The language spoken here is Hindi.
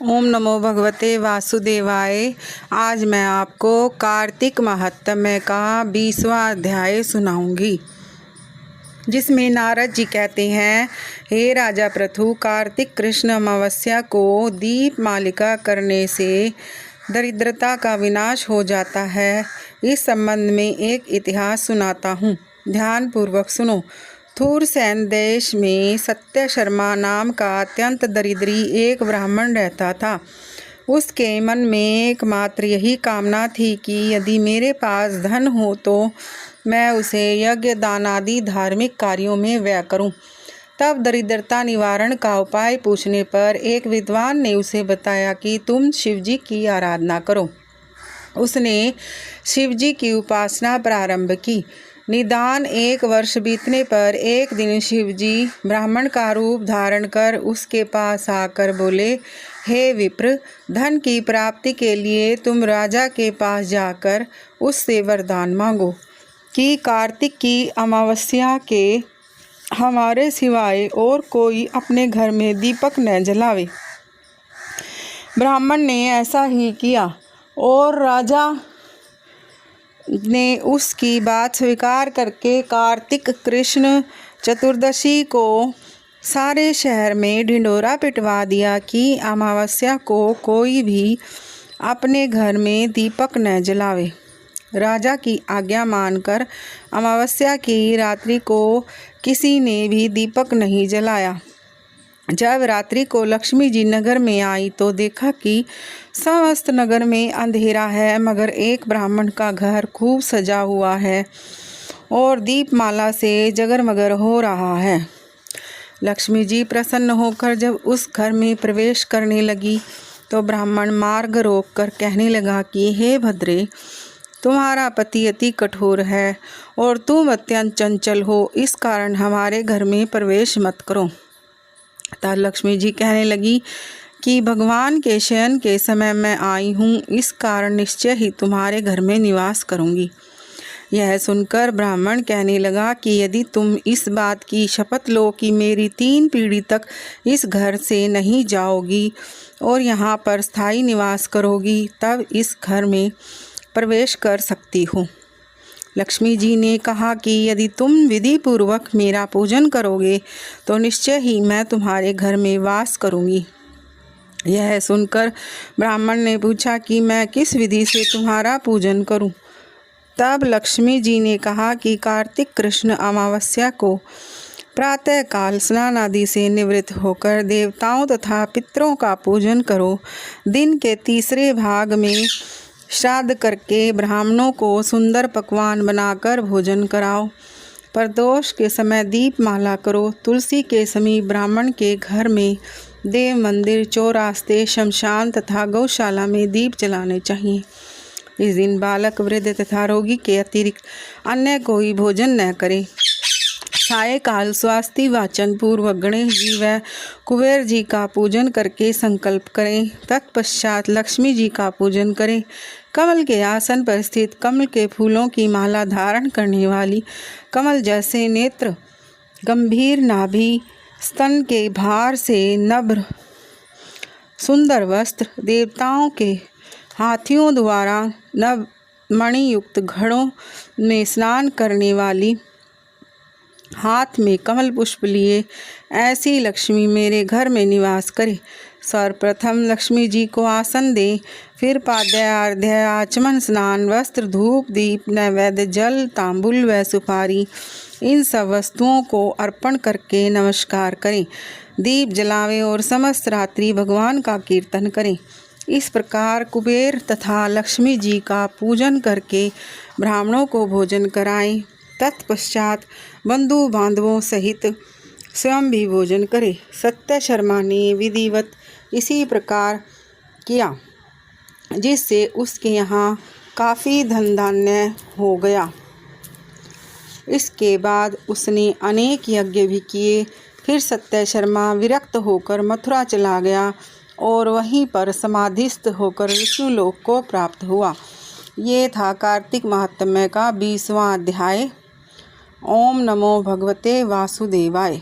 ओम नमो भगवते वासुदेवाय। आज मैं आपको कार्तिक महात्म्य का 20वां अध्याय सुनाऊंगी, जिसमें नारद जी कहते हैं, हे राजा पृथु, कार्तिक कृष्ण अमावस्या को दीप मालिका करने से दरिद्रता का विनाश हो जाता है। इस संबंध में एक इतिहास सुनाता हूँ, ध्यान पूर्वक सुनो। थूरसेन देश में सत्य शर्मा नाम का अत्यंत दरिद्री एक ब्राह्मण रहता था। उसके मन में एकमात्र यही कामना थी कि यदि मेरे पास धन हो तो मैं उसे यज्ञ दान आदि धार्मिक कार्यों में व्यय करूं। तब दरिद्रता निवारण का उपाय पूछने पर एक विद्वान ने उसे बताया कि तुम शिवजी की आराधना करो। उसने शिवजी की उपासना प्रारंभ की। निदान 1 वर्ष बीतने पर एक दिन शिवजी ब्राह्मण का रूप धारण कर उसके पास आकर बोले, हे विप्र, धन की प्राप्ति के लिए तुम राजा के पास जाकर उससे वरदान मांगो कि कार्तिक की अमावस्या के हमारे सिवाय और कोई अपने घर में दीपक न जलावे। ब्राह्मण ने ऐसा ही किया और राजा ने उसकी बात स्वीकार करके कार्तिक कृष्ण चतुर्दशी को सारे शहर में ढिंढोरा पिटवा दिया कि अमावस्या को कोई भी अपने घर में दीपक न जलावे। राजा की आज्ञा मानकर अमावस्या की रात्रि को किसी ने भी दीपक नहीं जलाया। जब रात्रि को लक्ष्मी जी नगर में आई तो देखा कि समस्त नगर में अंधेरा है, मगर एक ब्राह्मण का घर खूब सजा हुआ है और दीपमाला से जगरमगर हो रहा है। लक्ष्मी जी प्रसन्न होकर जब उस घर में प्रवेश करने लगी तो ब्राह्मण मार्ग रोककर कहने लगा कि हे भद्रे, तुम्हारा पति अति कठोर है और तुम अत्यंत चंचल हो, इस कारण हमारे घर में प्रवेश मत करो। तब लक्ष्मी जी कहने लगी कि भगवान के शयन के समय मैं आई हूँ, इस कारण निश्चय ही तुम्हारे घर में निवास करूँगी। यह सुनकर ब्राह्मण कहने लगा कि यदि तुम इस बात की शपथ लो कि मेरी 3 पीढ़ी तक इस घर से नहीं जाओगी और यहाँ पर स्थायी निवास करोगी, तब इस घर में प्रवेश कर सकती हो। लक्ष्मी जी ने कहा कि यदि तुम विधि पूर्वक मेरा पूजन करोगे तो निश्चय ही मैं तुम्हारे घर में वास करूँगी। यह सुनकर ब्राह्मण ने पूछा कि मैं किस विधि से तुम्हारा पूजन करूं? तब लक्ष्मी जी ने कहा कि कार्तिक कृष्ण अमावस्या को प्रातःकाल स्नान आदि से निवृत्त होकर देवताओं तथा पितरों का पूजन करो। दिन के तीसरे भाग में श्राद्ध करके ब्राह्मणों को सुंदर पकवान बनाकर भोजन कराओ। प्रदोष के समय दीपमाला करो। तुलसी के समीप ब्राह्मण के घर में, देव मंदिर, चौरास्ते, शमशान तथा गौशाला में दीप जलाने चाहिए। इस दिन बालक, वृद्ध तथा रोगी के अतिरिक्त अन्य कोई भोजन न करे। सायकाल स्वास्ति वाचन पूर्वक गणेश जी व कुबेर जी का पूजन करके संकल्प करें। तत्पश्चात लक्ष्मी जी का पूजन करें। कमल के आसन पर स्थित कमल के फूलों की माला धारण करने वाली, कमल जैसे नेत्र, गंभीर नाभि, स्तन के भार से नभ्र सुंदर वस्त्र, देवताओं के हाथियों द्वारा नव मणि युक्त घड़ों में स्नान करने वाली, हाथ में कमल पुष्प लिए ऐसी लक्ष्मी मेरे घर में निवास करे। सर्वप्रथम लक्ष्मी जी को आसन दे, फिर पाद्य, अर्घ्य, आचमन, स्नान, वस्त्र, धूप, दीप, नैवेद्य, जल, तांबुल व सुपारी, इन सब वस्तुओं को अर्पण करके नमस्कार करें। दीप जलावें और समस्त रात्रि भगवान का कीर्तन करें। इस प्रकार कुबेर तथा लक्ष्मी जी का पूजन करके ब्राह्मणों को भोजन कराएं। तत्पश्चात बंधु बांधवों सहित स्वयं भी भोजन करे। सत्य शर्मा ने विधिवत इसी प्रकार किया, जिससे उसके यहाँ काफ़ी धन धान्य हो गया। इसके बाद उसने अनेक यज्ञ भी किए। फिर सत्य शर्मा विरक्त होकर मथुरा चला गया और वहीं पर समाधिस्थ होकर विष्णुलोक को प्राप्त हुआ। ये था कार्तिक महात्म्य का 20वां अध्याय। ओम नमो भगवते वासुदेवाय।